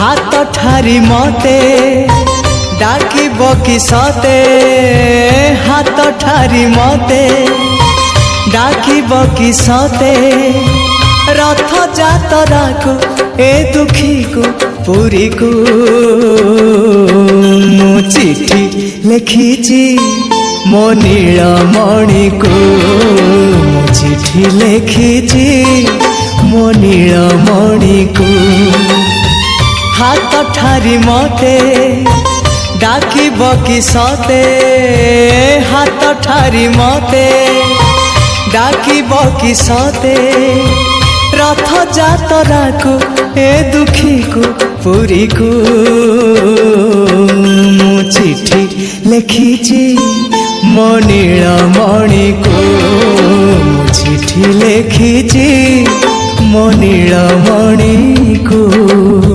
हाथ ठारी मते डाकिब कि सते हाथ ठारी मते डाकिब कि सते रथ जातरा को ए दुखी को पुरी को मु चिठी लिखिची मो नीलमणि को मु चिठी लिखिची मो नीलमणि को हाथ ठारी मते डाकिब कि सते हाथ ठारी मते डाकिब कि सते रथ जातरा को ए दुखी को पुरी को मु चिठी लिखिची मो नीलमणि को मु चिठी लिखिची मो नीलमणि को।